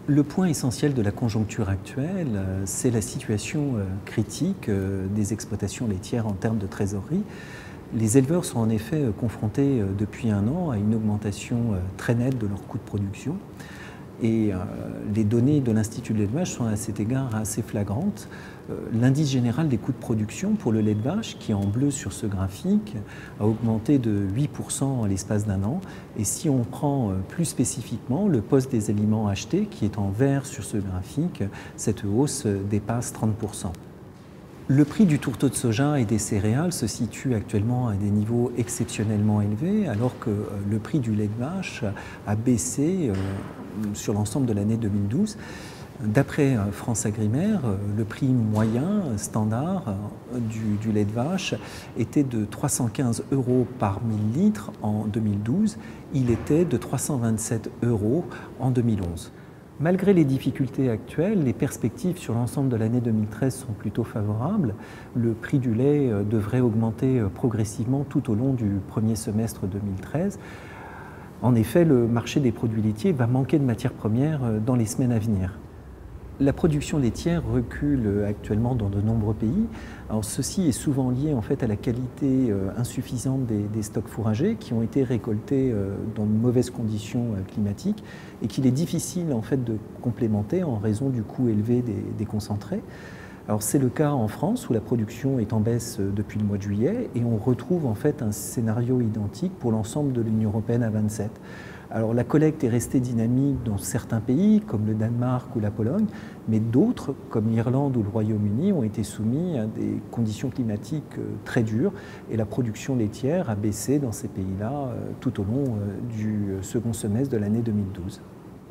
Le point essentiel de la conjoncture actuelle, c'est la situation critique des exploitations laitières en termes de trésorerie. Les éleveurs sont en effet confrontés depuis un an à une augmentation très nette de leurs coûts de production. Et les données de l'Institut de l'élevage sont à cet égard assez flagrantes. L'indice général des coûts de production pour le lait de vache, qui est en bleu sur ce graphique, a augmenté de 8% en l'espace d'un an. Et si on prend plus spécifiquement le poste des aliments achetés, qui est en vert sur ce graphique, cette hausse dépasse 30%. Le prix du tourteau de soja et des céréales se situe actuellement à des niveaux exceptionnellement élevés, alors que le prix du lait de vache a baissé sur l'ensemble de l'année 2012. D'après France Agrimaire, le prix moyen standard du lait de vache était de 315 € par 1000 litres en 2012. Il était de 327 € en 2011. Malgré les difficultés actuelles, les perspectives sur l'ensemble de l'année 2013 sont plutôt favorables. Le prix du lait devrait augmenter progressivement tout au long du premier semestre 2013. En effet, le marché des produits laitiers va manquer de matières premières dans les semaines à venir. La production laitière recule actuellement dans de nombreux pays. Alors, ceci est souvent lié en fait à la qualité insuffisante des stocks fourragers qui ont été récoltés dans de mauvaises conditions climatiques et qu'il est difficile en fait de complémenter en raison du coût élevé des concentrés. Alors, c'est le cas en France où la production est en baisse depuis le mois de juillet et on retrouve en fait un scénario identique pour l'ensemble de l'Union européenne à 27. Alors la collecte est restée dynamique dans certains pays, comme le Danemark ou la Pologne, mais d'autres, comme l'Irlande ou le Royaume-Uni, ont été soumis à des conditions climatiques très dures et la production laitière a baissé dans ces pays-là tout au long du second semestre de l'année 2012.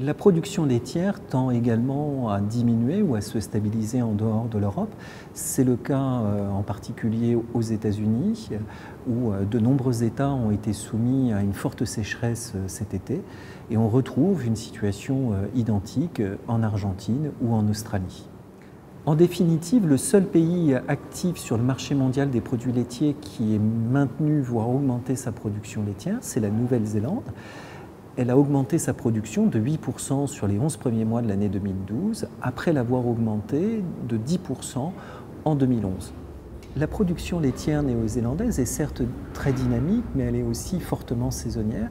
La production laitière tend également à diminuer ou à se stabiliser en dehors de l'Europe. C'est le cas en particulier aux États-Unis, où de nombreux États ont été soumis à une forte sécheresse cet été. Et on retrouve une situation identique en Argentine ou en Australie. En définitive, le seul pays actif sur le marché mondial des produits laitiers qui ait maintenu, voire augmenté sa production laitière, c'est la Nouvelle-Zélande. Elle a augmenté sa production de 8% sur les 11 premiers mois de l'année 2012, après l'avoir augmenté de 10% en 2011. La production laitière néo-zélandaise est certes très dynamique, mais elle est aussi fortement saisonnière.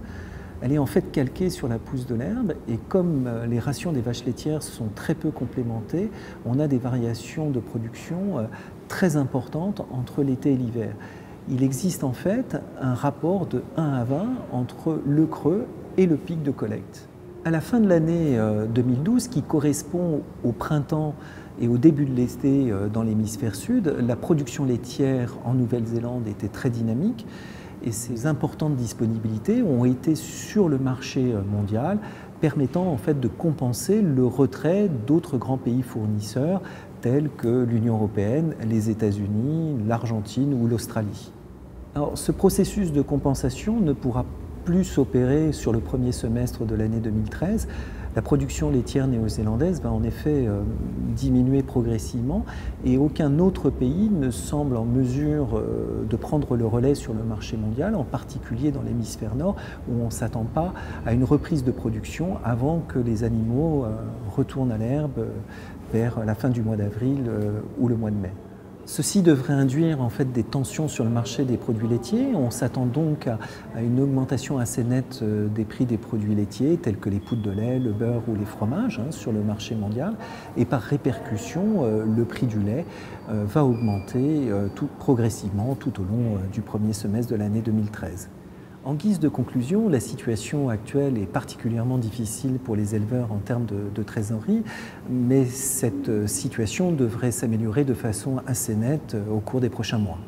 Elle est en fait calquée sur la pousse de l'herbe et comme les rations des vaches laitières sont très peu complémentées, on a des variations de production très importantes entre l'été et l'hiver. Il existe en fait un rapport de 1 à 20 entre le creux et le pic de collecte. À la fin de l'année 2012, qui correspond au printemps et au début de l'été dans l'hémisphère sud, la production laitière en Nouvelle-Zélande était très dynamique et ces importantes disponibilités ont été sur le marché mondial, permettant en fait de compenser le retrait d'autres grands pays fournisseurs tels que l'Union européenne, les États-Unis, l'Argentine ou l'Australie. Alors, ce processus de compensation ne pourra plus s'opérer sur le premier semestre de l'année 2013. La production laitière néo-zélandaise va en effet diminuer progressivement et aucun autre pays ne semble en mesure de prendre le relais sur le marché mondial, en particulier dans l'hémisphère nord où on ne s'attend pas à une reprise de production avant que les animaux retournent à l'herbe vers la fin du mois d'avril ou le mois de mai. Ceci devrait induire en fait des tensions sur le marché des produits laitiers. On s'attend donc à une augmentation assez nette des prix des produits laitiers tels que les poudres de lait, le beurre ou les fromages sur le marché mondial. Et par répercussion, le prix du lait va augmenter progressivement tout au long du premier semestre de l'année 2013. En guise de conclusion, la situation actuelle est particulièrement difficile pour les éleveurs en termes de trésorerie, mais cette situation devrait s'améliorer de façon assez nette au cours des prochains mois.